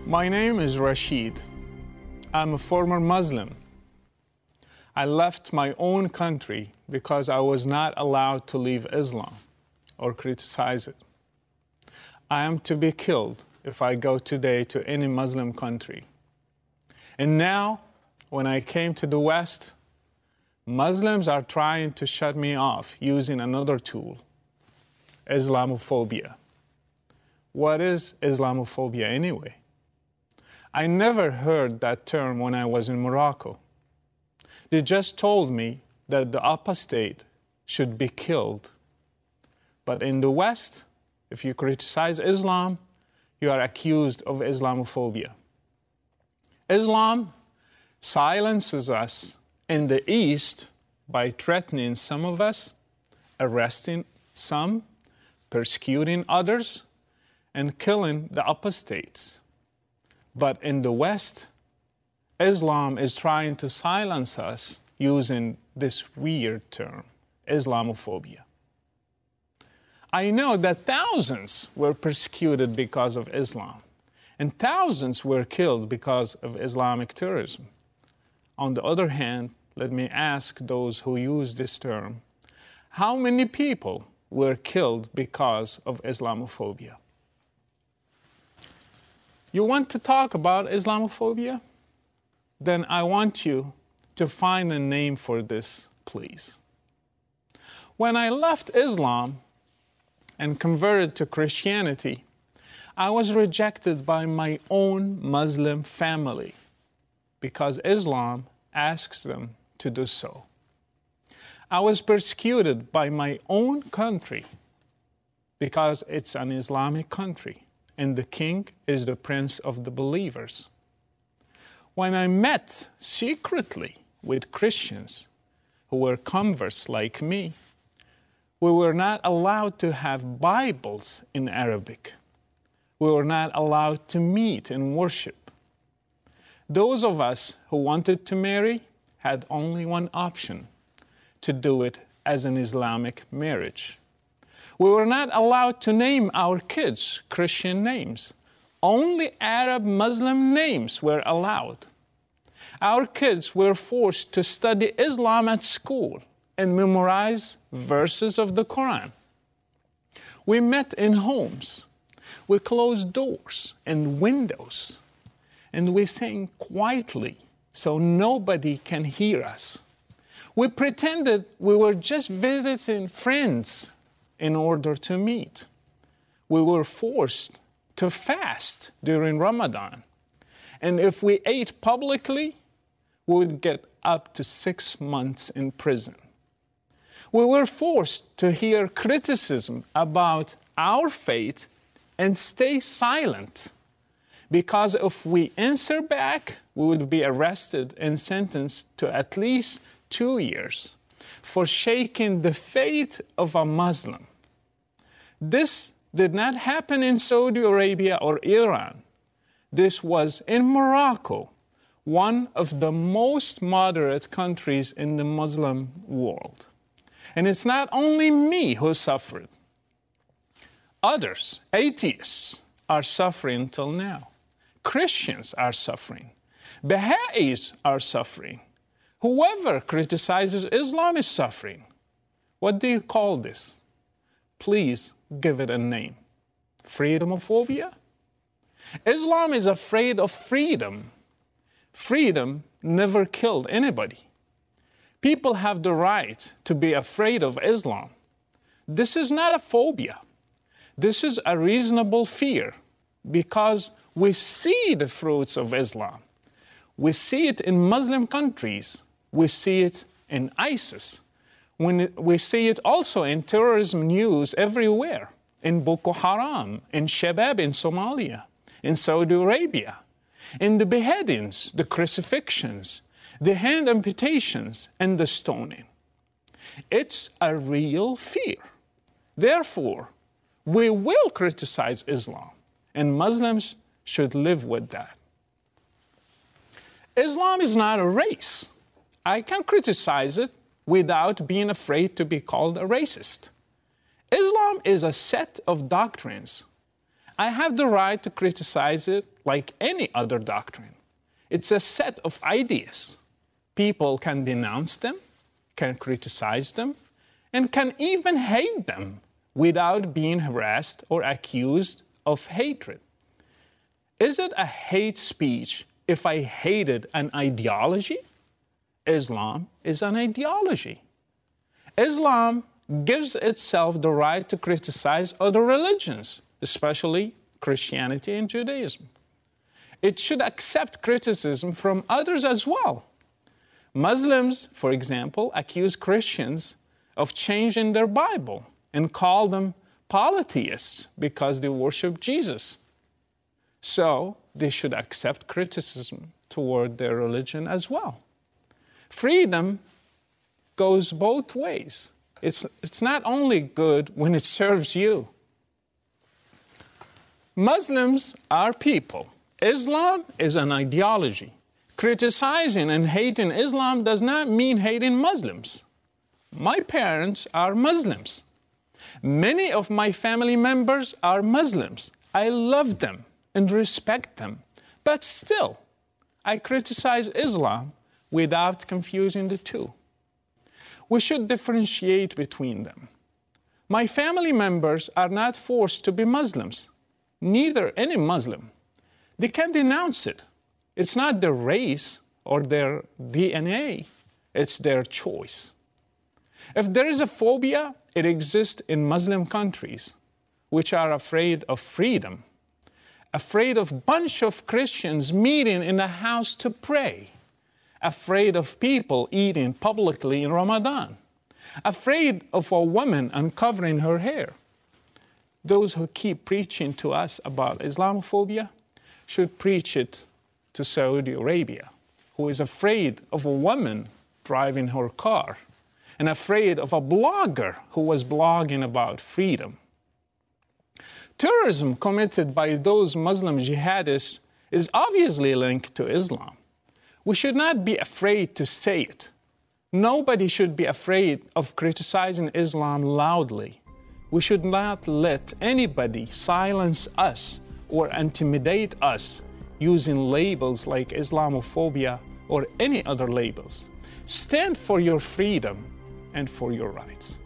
My name is Rachid. I'm a former Muslim. I left my own country because I was not allowed to leave Islam or criticize it. I am to be killed if I go today to any Muslim country. And now, when I came to the West, Muslims are trying to shut me off using another tool, Islamophobia. What is Islamophobia anyway? I never heard that term when I was in Morocco. They just told me that the apostate should be killed. But in the West, if you criticize Islam, you are accused of Islamophobia. Islam silences us in the East by threatening some of us, arresting some, persecuting others, and killing the apostates. But in the West, Islam is trying to silence us using this weird term, Islamophobia. I know that thousands were persecuted because of Islam, and thousands were killed because of Islamic terrorism. On the other hand, let me ask those who use this term, how many people were killed because of Islamophobia? You want to talk about Islamophobia? Then I want you to find a name for this, please. When I left Islam and converted to Christianity, I was rejected by my own Muslim family because Islam asks them to do so. I was persecuted by my own country because it's an Islamic country and the king is the prince of the believers. When I met secretly with Christians who were converts like me, we were not allowed to have Bibles in Arabic. We were not allowed to meet and worship. Those of us who wanted to marry had only one option, to do it as an Islamic marriage. We were not allowed to name our kids Christian names. Only Arab Muslim names were allowed. Our kids were forced to study Islam at school and memorize verses of the Quran. We met in homes. We closed doors and windows. And we sang quietly so nobody can hear us. We pretended we were just visiting friends in order to meet. We were forced to fast during Ramadan. And if we ate publicly, we would get up to 6 months in prison. We were forced to hear criticism about our faith and stay silent, because if we answer back, we would be arrested and sentenced to at least 2 years for shaking the faith of a Muslim. This did not happen in Saudi Arabia or Iran. This was in Morocco, one of the most moderate countries in the Muslim world. And it's not only me who suffered. Others, atheists, are suffering till now. Christians are suffering. Baha'is are suffering. Whoever criticizes Islam is suffering. What do you call this? Please give it a name. Freedomophobia? Islam is afraid of freedom. Freedom never killed anybody. People have the right to be afraid of Islam. This is not a phobia. This is a reasonable fear because we see the fruits of Islam. We see it in Muslim countries. We see it in ISIS. We see it also in terrorism news everywhere, in Boko Haram, in Shabab in Somalia, in Saudi Arabia, in the beheadings, the crucifixions, the hand amputations, and the stoning. It's a real fear. Therefore, we will criticize Islam, and Muslims should live with that. Islam is not a race. I can criticize it without being afraid to be called a racist. Islam is a set of doctrines. I have the right to criticize it like any other doctrine. It's a set of ideas. People can denounce them, can criticize them, and can even hate them without being harassed or accused of hatred. Is it a hate speech if I hated an ideology? Islam is an ideology. Islam gives itself the right to criticize other religions, especially Christianity and Judaism. It should accept criticism from others as well. Muslims, for example, accuse Christians of changing their Bible and call them polytheists because they worship Jesus. So they should accept criticism toward their religion as well. Freedom goes both ways. It's not only good when it serves you. Muslims are people. Islam is an ideology. Criticizing and hating Islam does not mean hating Muslims. My parents are Muslims. Many of my family members are Muslims. I love them and respect them. But still, I criticize Islam without confusing the two. We should differentiate between them. My family members are not forced to be Muslims, neither any Muslim. They can denounce it. It's not their race or their DNA, it's their choice. If there is a phobia, it exists in Muslim countries, which are afraid of freedom, afraid of a bunch of Christians meeting in a house to pray, afraid of people eating publicly in Ramadan, afraid of a woman uncovering her hair. Those who keep preaching to us about Islamophobia should preach it to Saudi Arabia, who is afraid of a woman driving her car and afraid of a blogger who was blogging about freedom. Terrorism committed by those Muslim jihadists is obviously linked to Islam. We should not be afraid to say it. Nobody should be afraid of criticizing Islam loudly. We should not let anybody silence us or intimidate us using labels like Islamophobia or any other labels. Stand for your freedom and for your rights.